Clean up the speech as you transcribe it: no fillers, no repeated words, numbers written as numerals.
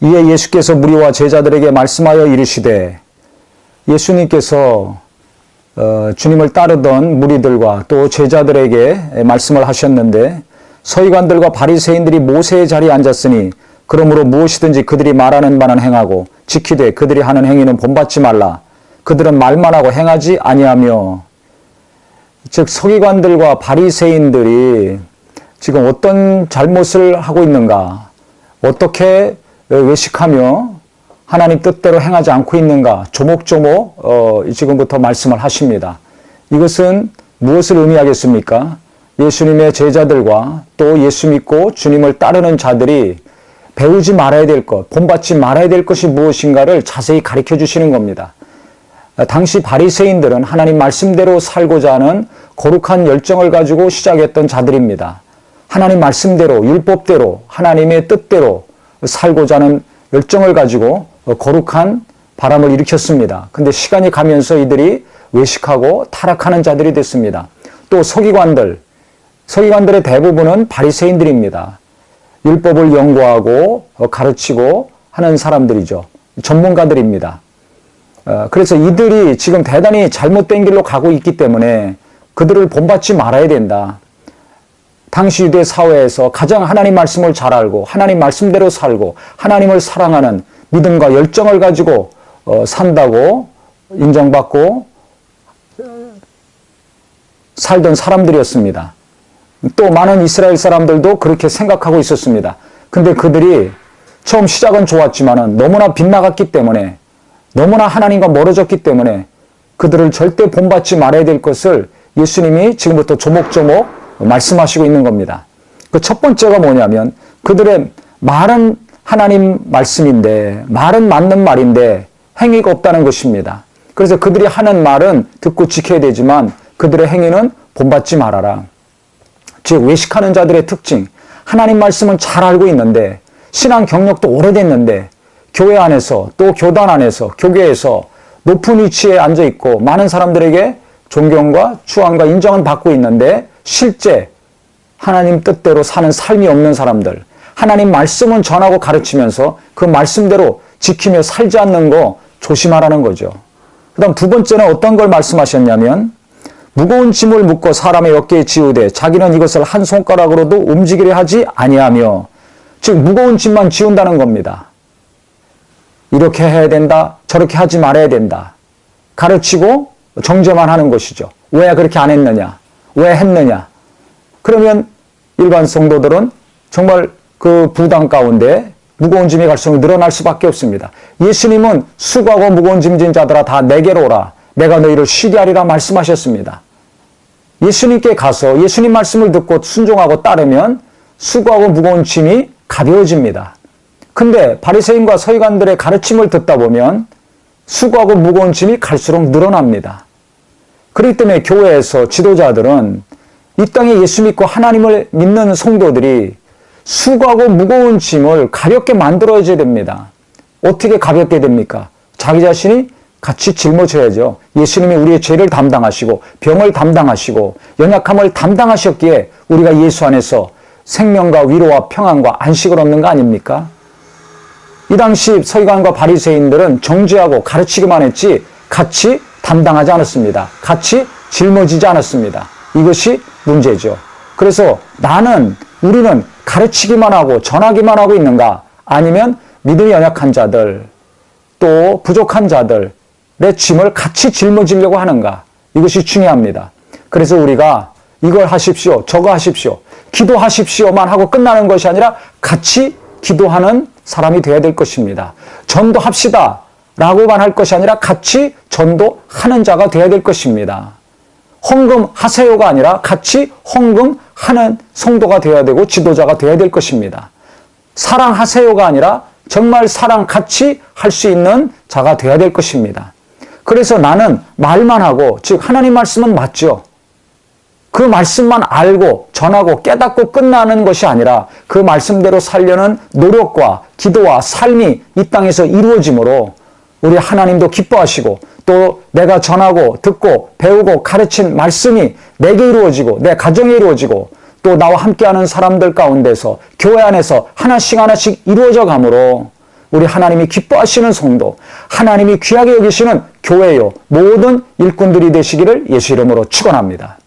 이에 예수께서 무리와 제자들에게 말씀하여 이르시되, 예수님께서 주님을 따르던 무리들과 또 제자들에게 말씀을 하셨는데, 서기관들과 바리새인들이 모세의 자리에 앉았으니 그러므로 무엇이든지 그들이 말하는 바는 행하고 지키되 그들이 하는 행위는 본받지 말라. 그들은 말만 하고 행하지 아니하며. 즉 서기관들과 바리새인들이 지금 어떤 잘못을 하고 있는가, 어떻게 외식하며 하나님 뜻대로 행하지 않고 있는가, 조목조목 지금부터 말씀을 하십니다. 이것은 무엇을 의미하겠습니까? 예수님의 제자들과 또 예수 믿고 주님을 따르는 자들이 배우지 말아야 될 것, 본받지 말아야 될 것이 무엇인가를 자세히 가르쳐 주시는 겁니다. 당시 바리새인들은 하나님 말씀대로 살고자 하는 거룩한 열정을 가지고 시작했던 자들입니다. 하나님 말씀대로, 율법대로, 하나님의 뜻대로 살고자 하는 열정을 가지고 거룩한 바람을 일으켰습니다. 근데 시간이 가면서 이들이 외식하고 타락하는 자들이 됐습니다. 또 서기관들의 대부분은 바리새인들입니다. 율법을 연구하고 가르치고 하는 사람들이죠. 전문가들입니다. 그래서 이들이 지금 대단히 잘못된 길로 가고 있기 때문에 그들을 본받지 말아야 된다. 당시 유대 사회에서 가장 하나님 말씀을 잘 알고 하나님 말씀대로 살고 하나님을 사랑하는 믿음과 열정을 가지고 산다고 인정받고 살던 사람들이었습니다. 또 많은 이스라엘 사람들도 그렇게 생각하고 있었습니다. 근데 그들이 처음 시작은 좋았지만은 너무나 빗나갔기 때문에, 너무나 하나님과 멀어졌기 때문에 그들을 절대 본받지 말아야 될 것을 예수님이 지금부터 조목조목 말씀하시고 있는 겁니다. 그 첫 번째가 뭐냐면, 그들의 말은 하나님 말씀인데, 말은 맞는 말인데 행위가 없다는 것입니다. 그래서 그들이 하는 말은 듣고 지켜야 되지만 그들의 행위는 본받지 말아라. 즉 외식하는 자들의 특징, 하나님 말씀은 잘 알고 있는데, 신앙 경력도 오래됐는데, 교회 안에서 또 교단 안에서 교계에서 높은 위치에 앉아 있고 많은 사람들에게 존경과 추앙과 인정은 받고 있는데 실제 하나님 뜻대로 사는 삶이 없는 사람들, 하나님 말씀은 전하고 가르치면서 그 말씀대로 지키며 살지 않는 거 조심하라는 거죠. 그 다음 두 번째는 어떤 걸 말씀하셨냐면, 무거운 짐을 묶어 사람의 어깨에 지우되 자기는 이것을 한 손가락으로도 움직이려 하지 아니하며. 즉 무거운 짐만 지운다는 겁니다. 이렇게 해야 된다, 저렇게 하지 말아야 된다. 가르치고 정죄만 하는 것이죠. 왜 그렇게 안 했느냐, 왜 했느냐. 그러면 일반 성도들은 정말 그 부담 가운데 무거운 짐이 갈수록 늘어날 수밖에 없습니다. 예수님은 수고하고 무거운 짐진 자들아 다 내게로 오라, 내가 너희를 쉬게 하리라 말씀하셨습니다. 예수님께 가서 예수님 말씀을 듣고 순종하고 따르면 수고하고 무거운 짐이 가벼워집니다. 근데 바리새인과 서기관들의 가르침을 듣다 보면 수고하고 무거운 짐이 갈수록 늘어납니다. 그렇기 때문에 교회에서 지도자들은 이 땅에 예수 믿고 하나님을 믿는 성도들이 수고하고 무거운 짐을 가볍게 만들어줘야 됩니다. 어떻게 가볍게 됩니까? 자기 자신이 같이 짊어져야죠. 예수님이 우리의 죄를 담당하시고 병을 담당하시고 연약함을 담당하셨기에 우리가 예수 안에서 생명과 위로와 평안과 안식을 얻는 거 아닙니까? 이 당시 서기관과 바리새인들은 정죄하고 가르치기만 했지 같이 담당하지 않았습니다. 같이 짊어지지 않았습니다. 이것이 문제죠. 그래서 우리는 가르치기만 하고 전하기만 하고 있는가? 아니면 믿음이 연약한 자들, 또 부족한 자들의 짐을 같이 짊어지려고 하는가? 이것이 중요합니다. 그래서 우리가 이걸 하십시오, 저거 하십시오, 기도하십시오만 하고 끝나는 것이 아니라 같이 기도하는 사람이 되어야 될 것입니다. 전도합시다 라고만 할 것이 아니라 같이 전도하는 자가 되어야 될 것입니다. 헌금하세요가 아니라 같이 헌금하는 성도가 되어야 되고 지도자가 되어야 될 것입니다. 사랑하세요가 아니라 정말 사랑 같이 할 수 있는 자가 되어야 될 것입니다. 그래서 나는 말만 하고, 즉 하나님 말씀은 맞죠. 그 말씀만 알고 전하고 깨닫고 끝나는 것이 아니라 그 말씀대로 살려는 노력과 기도와 삶이 이 땅에서 이루어지므로 우리 하나님도 기뻐하시고, 또 내가 전하고 듣고 배우고 가르친 말씀이 내게 이루어지고 내 가정에 이루어지고 또 나와 함께하는 사람들 가운데서 교회 안에서 하나씩 하나씩 이루어져 가므로 우리 하나님이 기뻐하시는 성도, 하나님이 귀하게 여기시는 교회요 모든 일꾼들이 되시기를 예수 이름으로 축원합니다.